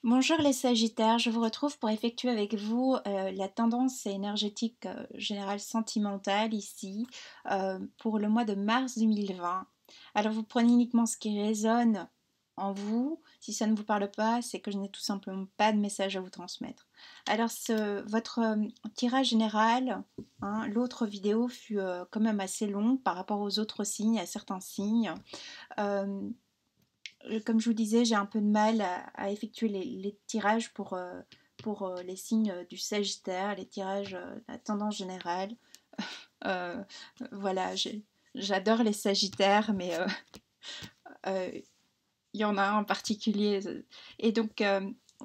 Bonjour les Sagittaires, je vous retrouve pour effectuer avec vous la tendance énergétique générale sentimentale ici pour le mois de mars 2020. Alors vous prenez uniquement ce qui résonne en vous. Si ça ne vous parle pas, c'est que je n'ai tout simplement pas de message à vous transmettre. Alors votre tirage général, hein, l'autre vidéo fut quand même assez long par rapport aux autres signes, à certains signes. Euh, comme je vous disais, j'ai un peu de mal à effectuer les tirages pour les signes du Sagittaire, les tirages, la tendance générale. Euh, voilà, j'adore les Sagittaires, mais euh, il y en a un en particulier. Et donc,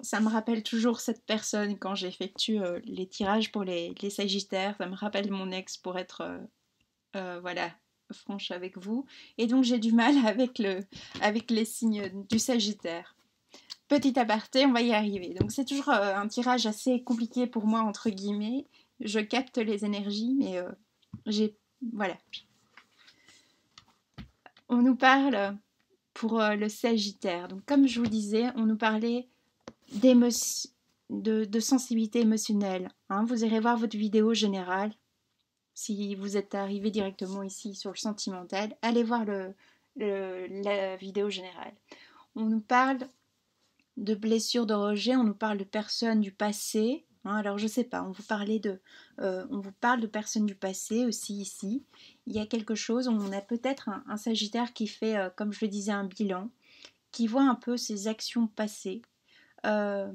ça me rappelle toujours cette personne quand j'effectue les tirages pour les Sagittaires. Ça me rappelle mon ex pour être voilà, franche avec vous. Et donc j'ai du mal avec les signes du Sagittaire. Petit aparté, on va y arriver. Donc c'est toujours un tirage assez compliqué pour moi, entre guillemets. Je capte les énergies, mais j'ai... Voilà. On nous parle pour le Sagittaire. Donc comme je vous disais, on nous parlait de sensibilité émotionnelle. Hein. Vous irez voir votre vidéo générale. Si vous êtes arrivé directement ici sur le sentimental, allez voir la vidéo générale. On nous parle de blessures de rejet, on nous parle de personnes du passé. Hein, alors je sais pas, on vous parle de personnes du passé aussi ici. Il y a quelque chose, on a peut-être un Sagittaire qui fait, comme je le disais, un bilan, qui voit un peu ses actions passées, euh,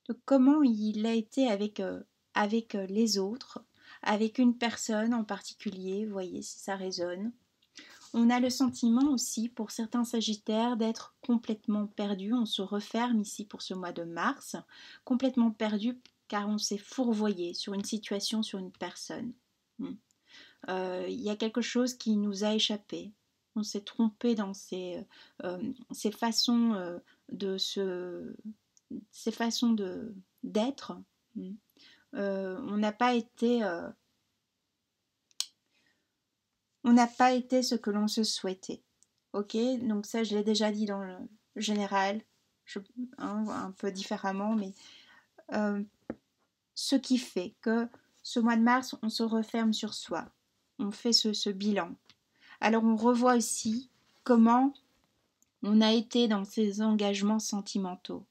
de comment il a été avec les autres, avec une personne en particulier, vous voyez si ça résonne. On a le sentiment aussi, pour certains Sagittaires, d'être complètement perdu. On se referme ici pour ce mois de mars, complètement perdu car on s'est fourvoyé sur une situation, sur une personne. Il y a quelque chose qui nous a échappé. On s'est trompé dans ces façons de se, ces façons de d'être. On n'a pas été on n'a pas été ce que l'on se souhaitait. Ok, donc ça je l'ai déjà dit dans le général, un peu différemment, mais euh, ce qui fait que ce mois de mars, on se referme sur soi, on fait ce bilan. Alors on revoit aussi comment on a été dans ces engagements sentimentaux.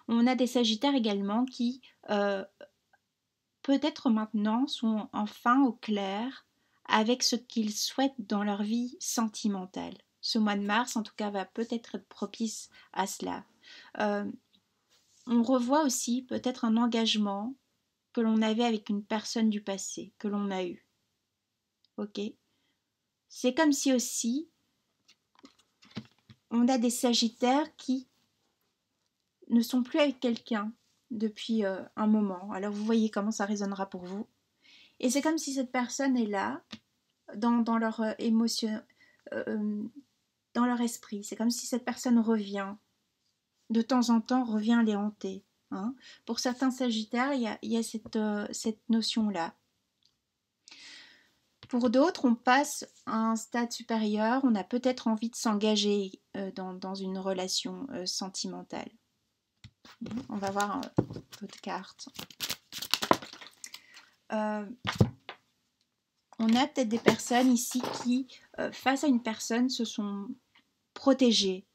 On a des Sagittaires également qui, peut-être maintenant, sont enfin au clair avec ce qu'ils souhaitent dans leur vie sentimentale. Ce mois de mars, en tout cas, va peut-être être propice à cela. Euh, on revoit aussi peut-être un engagement que l'on avait avec une personne du passé, que l'on a eu. Ok. C'est comme si aussi on a des Sagittaires qui ne sont plus avec quelqu'un depuis un moment. Alors vous voyez comment ça résonnera pour vous. Et c'est comme si cette personne est là, dans leur émotion, euh, dans leur esprit. C'est comme si cette personne revient, de temps en temps, revient les hanter. Hein. Pour certains Sagittaires, il y a cette notion-là. Pour d'autres, on passe à un stade supérieur, on a peut-être envie de s'engager dans une relation sentimentale. On va voir d'autres cartes. Euh, on a peut-être des personnes ici qui, face à une personne, se sont protégées,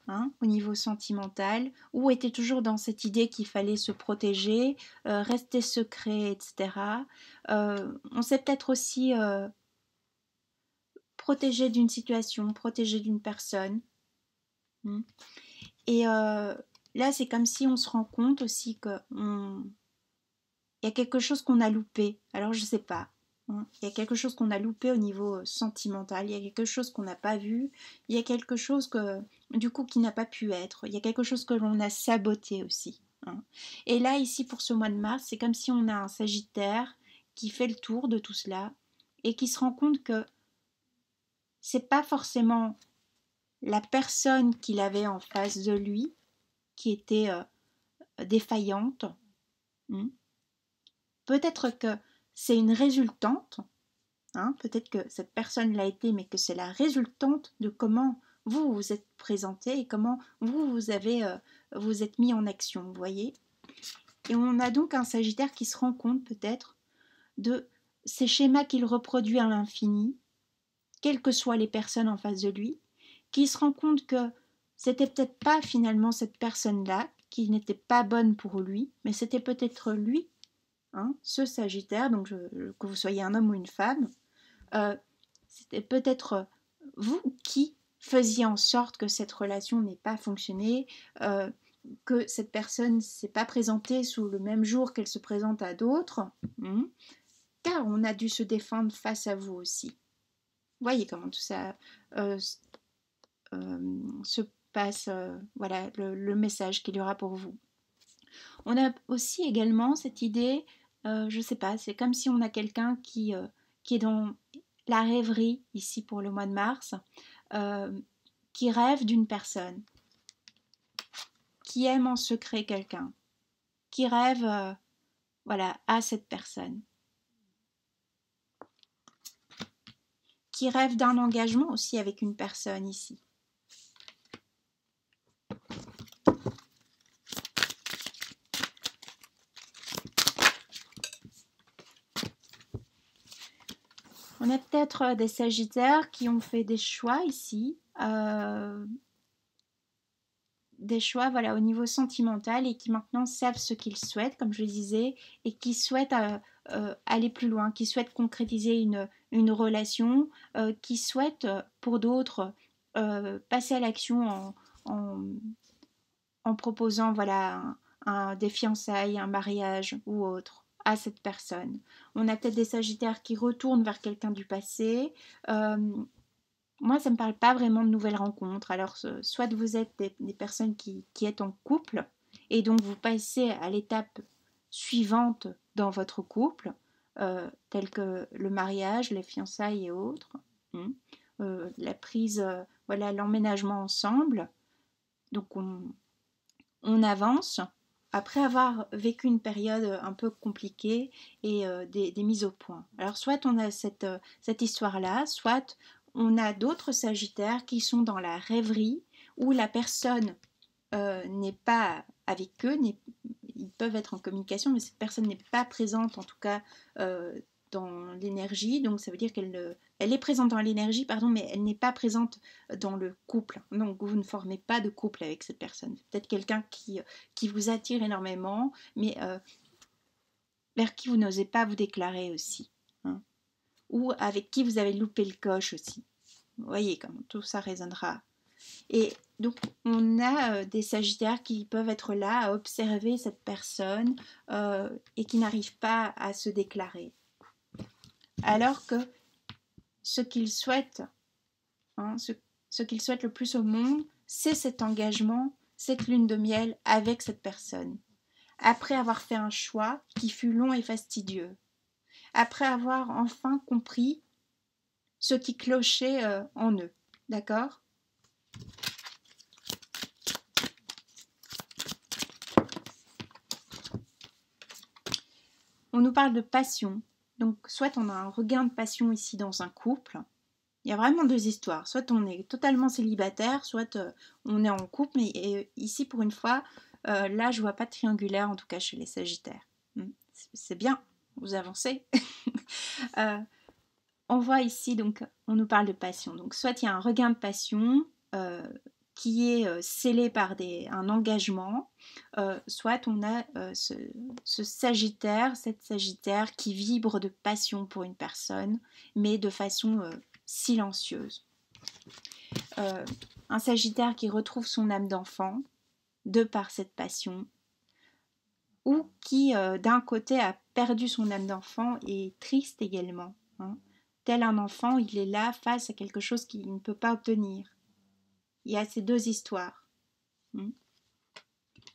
hein, au niveau sentimental, ou étaient toujours dans cette idée qu'il fallait se protéger, rester secret, etc. On s'est peut-être aussi protégé d'une situation, protégé d'une personne. Et là, c'est comme si on se rend compte aussi qu'il y a quelque chose qu'on a loupé. Alors, je sais pas. Hein. Il y a quelque chose qu'on a loupé au niveau sentimental. Il y a quelque chose qu'on n'a pas vu. Il y a quelque chose du coup, qui n'a pas pu être. Il y a quelque chose que l'on a saboté aussi. Hein. Et là, ici, pour ce mois de mars, c'est comme si on a un Sagittaire qui fait le tour de tout cela et qui se rend compte que c'est pas forcément la personne qu'il avait en face de lui qui était défaillante. Hmm. Peut-être que c'est une résultante, hein, peut-être que cette personne l'a été, mais que c'est la résultante de comment vous vous êtes présenté et comment vous avez vous êtes mis en action, vous voyez. Et on a donc un Sagittaire qui se rend compte peut-être de ces schémas qu'il reproduit à l'infini, quelles que soient les personnes en face de lui, qui se rend compte que c'était peut-être pas finalement cette personne-là qui n'était pas bonne pour lui, mais c'était peut-être lui, hein, ce Sagittaire, donc que vous soyez un homme ou une femme, c'était peut-être vous qui faisiez en sorte que cette relation n'ait pas fonctionné, que cette personne ne s'est pas présentée sous le même jour qu'elle se présente à d'autres, car on a dû se défendre face à vous aussi. Voyez comment tout ça se passe, voilà le message qu'il y aura pour vous. On a aussi également cette idée, je ne sais pas, c'est comme si on a quelqu'un qui est dans la rêverie ici pour le mois de mars, qui rêve d'une personne, qui aime en secret quelqu'un, qui rêve voilà, à cette personne, qui rêve d'un engagement aussi avec une personne ici. On a peut-être des Sagittaires qui ont fait des choix ici, des choix voilà, au niveau sentimental et qui maintenant savent ce qu'ils souhaitent, comme je le disais, et qui souhaitent aller plus loin, qui souhaitent concrétiser une relation, qui souhaitent pour d'autres passer à l'action en proposant voilà, des fiançailles, un mariage ou autre à cette personne. On a peut-être des Sagittaires qui retournent vers quelqu'un du passé. Moi, ça ne me parle pas vraiment de nouvelles rencontres. Alors, soit vous êtes des personnes qui êtes en couple et donc vous passez à l'étape suivante dans votre couple, telle que le mariage, les fiançailles et autres, la prise, voilà, l'emménagement ensemble. Donc, on avance après avoir vécu une période un peu compliquée et des mises au point. Alors soit on a cette histoire-là, soit on a d'autres Sagittaires qui sont dans la rêverie où la personne n'est pas avec eux, ils peuvent être en communication, mais cette personne n'est pas présente en tout cas dans l'énergie, donc ça veut dire elle est présente dans l'énergie, pardon, mais elle n'est pas présente dans le couple. Donc vous ne formez pas de couple avec cette personne. Peut-être quelqu'un qui vous attire énormément, mais vers qui vous n'osez pas vous déclarer aussi. Hein, ou avec qui vous avez loupé le coche aussi. Vous voyez comment tout ça résonnera. Et donc, on a des Sagittaires qui peuvent être là à observer cette personne et qui n'arrivent pas à se déclarer. Alors que ce qu'ils souhaitent, hein, ce qu'ils souhaitent le plus au monde, c'est cet engagement, cette lune de miel avec cette personne. Après avoir fait un choix qui fut long et fastidieux. Après avoir enfin compris ce qui clochait en eux. D'accord ? On nous parle de passion. Donc, soit on a un regain de passion ici dans un couple. Il y a vraiment deux histoires. Soit on est totalement célibataire, soit on est en couple. Mais ici, pour une fois, là, je vois pas de triangulaire, en tout cas chez les Sagittaires. C'est bien, vous avancez. On voit ici, donc, on nous parle de passion. Donc, soit il y a un regain de passion qui est scellé par un engagement, soit on a ce Sagittaire, cette Sagittaire qui vibre de passion pour une personne, mais de façon silencieuse. Un Sagittaire qui retrouve son âme d'enfant de par cette passion, ou qui d'un côté a perdu son âme d'enfant et est triste également. Hein. Tel un enfant, il est là face à quelque chose qu'il ne peut pas obtenir. Il y a ces deux histoires.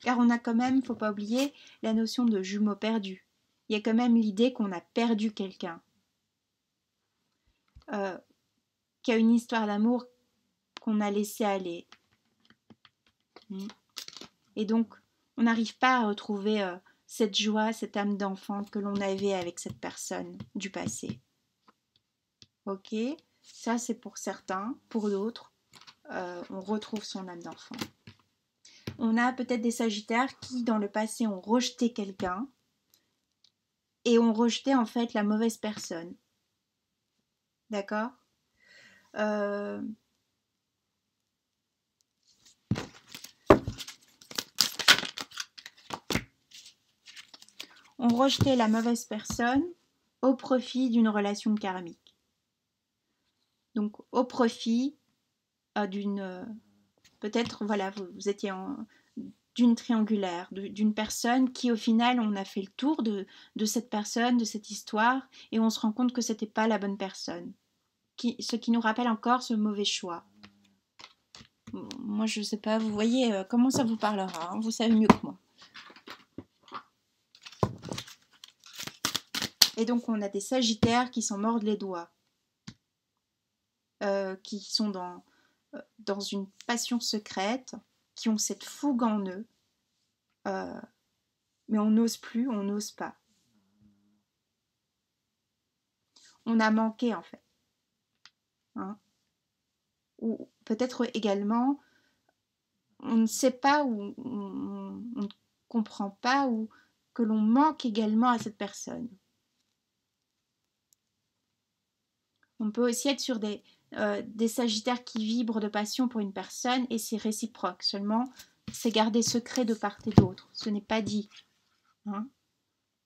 Car on a quand même, il ne faut pas oublier, la notion de jumeau perdu. Il y a quand même l'idée qu'on a perdu quelqu'un. Qu'il y a une histoire d'amour qu'on a laissé aller. Et donc, on n'arrive pas à retrouver cette joie, cette âme d'enfant que l'on avait avec cette personne du passé. Ok, ça c'est pour certains. Pour d'autres, on retrouve son âme d'enfant. On a peut-être des Sagittaires qui, dans le passé, ont rejeté quelqu'un et ont rejeté en fait la mauvaise personne. D'accord? On rejetait la mauvaise personne au profit d'une relation karmique. Donc au profit d'une... peut-être, voilà, vous étiez d'une triangulaire, d'une personne qui au final, on a fait le tour de cette personne, de cette histoire, et on se rend compte que c'était pas la bonne personne. Ce qui nous rappelle encore ce mauvais choix. Moi, je sais pas, vous voyez comment ça vous parlera, hein, vous savez mieux que moi. Et donc, on a des Sagittaires qui s'en mordent les doigts, qui sont dans une passion secrète, qui ont cette fougue en eux, mais on n'ose plus, on n'ose pas. On a manqué, en fait. Hein. Ou peut-être également, on ne sait pas, ou on ne comprend pas, ou que l'on manque également à cette personne. On peut aussi être sur des Sagittaires qui vibrent de passion pour une personne et c'est réciproque. Seulement, c'est gardé secret de part et d'autre. Ce n'est pas dit. Hein.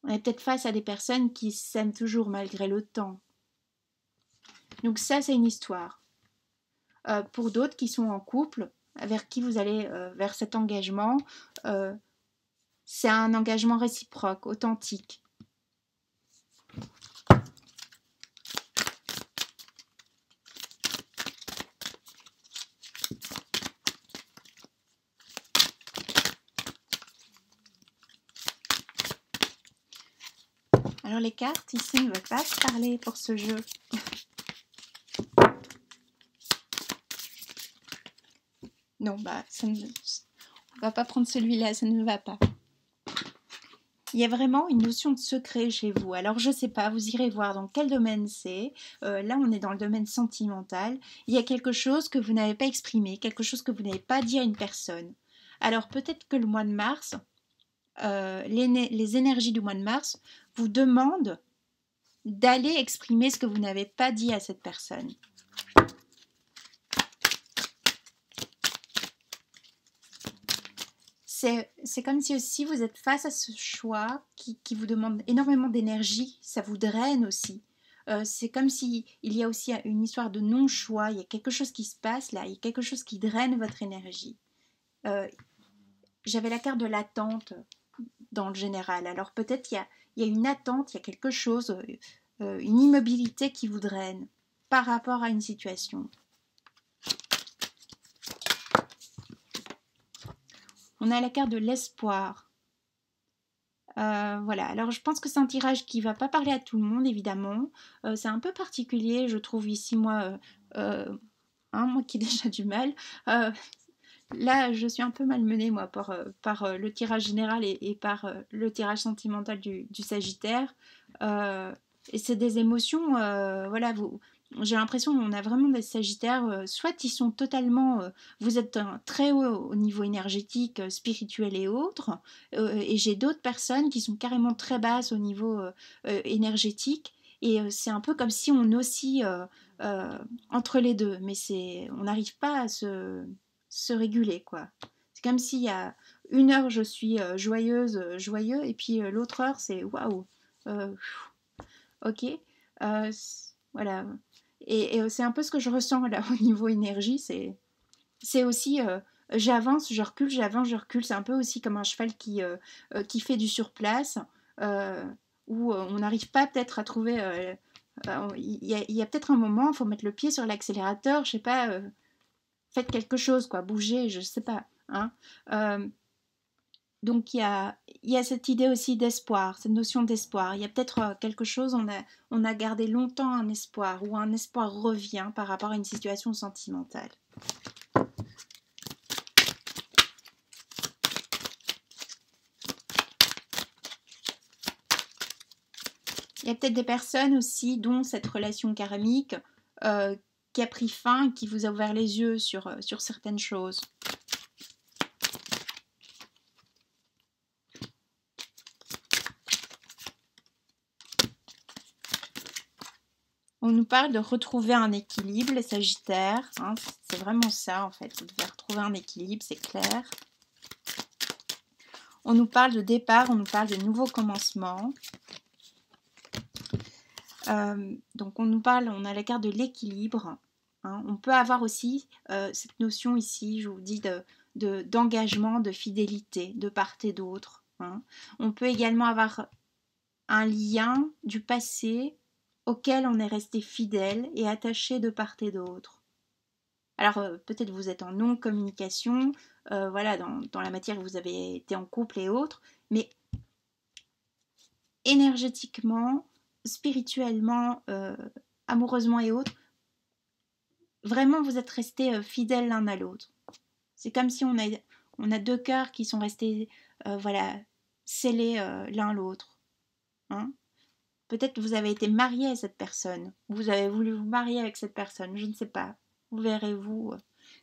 On est peut-être face à des personnes qui s'aiment toujours malgré le temps. Donc ça, c'est une histoire. Pour d'autres qui sont en couple, vers qui vous allez vers cet engagement, c'est un engagement réciproque, authentique. Alors les cartes ici ne veulent pas se parler pour ce jeu. Non, bah, on va pas prendre celui-là, ça ne va pas. Il y a vraiment une notion de secret chez vous. Alors je sais pas, vous irez voir dans quel domaine c'est. Là, on est dans le domaine sentimental. Il y a quelque chose que vous n'avez pas exprimé, quelque chose que vous n'avez pas dit à une personne. Alors peut-être que le mois de mars, les énergies du mois de mars vous demandent d'aller exprimer ce que vous n'avez pas dit à cette personne. C'est comme si aussi vous êtes face à ce choix qui vous demande énormément d'énergie, ça vous draine aussi. C'est comme si il y a aussi une histoire de non-choix, il y a quelque chose qui se passe là, il y a quelque chose qui draine votre énergie. J'avais la carte de l'attente dans le général, alors peut-être il y a une attente, il y a quelque chose, une immobilité qui vous draine par rapport à une situation. On a la carte de l'espoir. Voilà, alors je pense que c'est un tirage qui ne va pas parler à tout le monde, évidemment. C'est un peu particulier, je trouve ici, moi qui ai déjà du mal. Là, je suis un peu malmenée, moi, par le tirage général et par le tirage sentimental du Sagittaire. Et c'est des émotions, voilà, j'ai l'impression qu'on a vraiment des Sagittaires, soit ils sont totalement, vous êtes très haut au niveau énergétique, spirituel et autres, et j'ai d'autres personnes qui sont carrément très basses au niveau énergétique, et c'est un peu comme si on oscille entre les deux, mais on n'arrive pas à se réguler, quoi. C'est comme s'il y a une heure je suis joyeux, et puis l'autre heure c'est waouh, ok, voilà. Et c'est un peu ce que je ressens là au niveau énergie, c'est aussi j'avance, je recule, j'avance, je recule. C'est un peu aussi comme un cheval qui fait du surplace, où on n'arrive pas peut-être à trouver. Il y a peut-être un moment, il faut mettre le pied sur l'accélérateur, je sais pas, faites quelque chose, quoi, bougez, je sais pas. Hein. Donc il y a cette idée aussi d'espoir, cette notion d'espoir. Il y a peut-être quelque chose, on a gardé longtemps un espoir, ou un espoir revient par rapport à une situation sentimentale. Il y a peut-être des personnes aussi dont cette relation karmique qui a pris fin, qui vous a ouvert les yeux sur certaines choses. On nous parle de retrouver un équilibre, les Sagittaires. Hein, c'est vraiment ça, en fait. Vous devez retrouver un équilibre, c'est clair. On nous parle de départ, on nous parle de nouveaux commencements. Donc on a la carte de l'équilibre. Hein. On peut avoir aussi cette notion ici, je vous dis, d'engagement, de fidélité de part et d'autre. Hein. On peut également avoir un lien du passé auquel on est resté fidèle et attaché de part et d'autre. Alors peut-être vous êtes en non-communication, voilà, dans la matière vous avez été en couple et autres, mais énergétiquement, spirituellement, amoureusement et autres, vraiment vous êtes restés fidèles l'un à l'autre. C'est comme si on a deux cœurs qui sont restés voilà, scellés l'un l'autre. Hein. Peut-être que vous avez été marié à cette personne, vous avez voulu vous marier avec cette personne, je ne sais pas. Vous verrez vous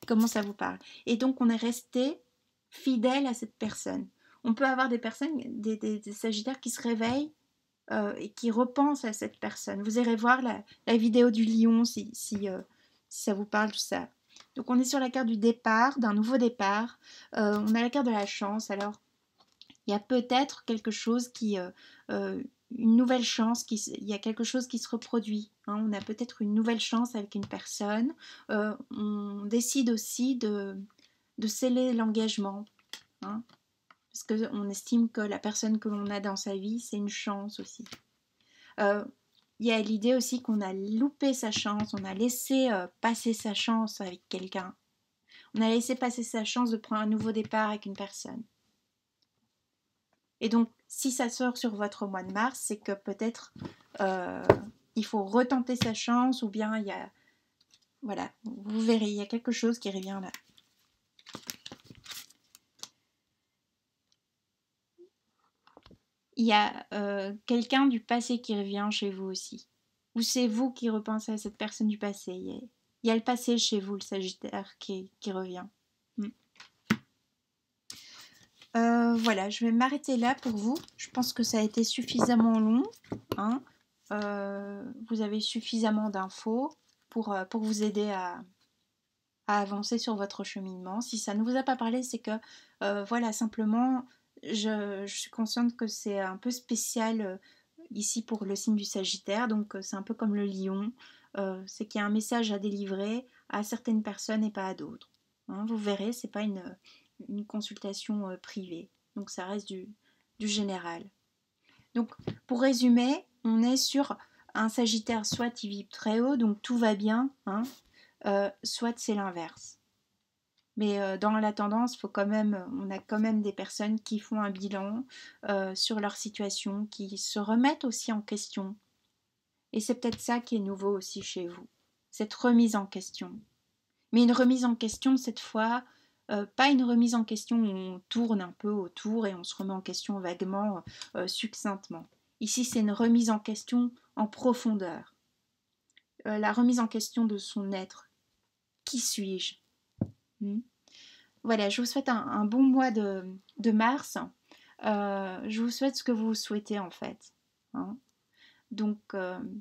comment ça vous parle. Et donc on est resté fidèle à cette personne. On peut avoir des personnes, des sagittaires qui se réveillent et qui repensent à cette personne. Vous irez voir la vidéo du lion si ça vous parle tout ça. Donc on est sur la carte du départ, d'un nouveau départ. On a la carte de la chance. Alors il y a peut-être quelque chose une nouvelle chance, il y a quelque chose qui se reproduit. Hein. On a peut-être une nouvelle chance avec une personne. On décide aussi de sceller l'engagement. Hein, parce qu'on estime que la personne que l'on a dans sa vie, c'est une chance aussi. Il y a l'idée aussi qu'on a loupé sa chance, on a laissé passer sa chance avec quelqu'un. On a laissé passer sa chance de prendre un nouveau départ avec une personne. Et donc, si ça sort sur votre mois de mars, c'est que peut-être il faut retenter sa chance ou bien il y a... Voilà, vous verrez, il y a quelque chose qui revient là. Il y a quelqu'un du passé qui revient chez vous aussi. Ou c'est vous qui repensez à cette personne du passé. Il y a le passé chez vous, le Sagittaire, qui revient. Voilà, je vais m'arrêter là pour vous. Je pense que ça a été suffisamment long. Hein. Vous avez suffisamment d'infos pour vous aider à avancer sur votre cheminement. Si ça ne vous a pas parlé, c'est que, voilà, simplement, je suis consciente que c'est un peu spécial ici pour le signe du Sagittaire. Donc, c'est un peu comme le lion. C'est qu'il y a un message à délivrer à certaines personnes et pas à d'autres. Hein, vous verrez, c'est pas une consultation privée. Donc ça reste du général. Donc pour résumer, on est sur un Sagittaire, soit il vibre très haut, donc tout va bien, hein, soit c'est l'inverse. Mais dans la tendance, on a quand même des personnes qui font un bilan sur leur situation, qui se remettent aussi en question. Et c'est peut-être ça qui est nouveau aussi chez vous, cette remise en question. Mais une remise en question cette fois, pas une remise en question où on tourne un peu autour et on se remet en question vaguement, succinctement. Ici, c'est une remise en question en profondeur. La remise en question de son être. Qui suis-je? Voilà, je vous souhaite un bon mois de mars. Je vous souhaite ce que vous souhaitez en fait. Hein. Donc,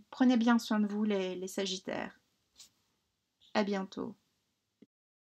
prenez bien soin de vous les Sagittaires. À bientôt.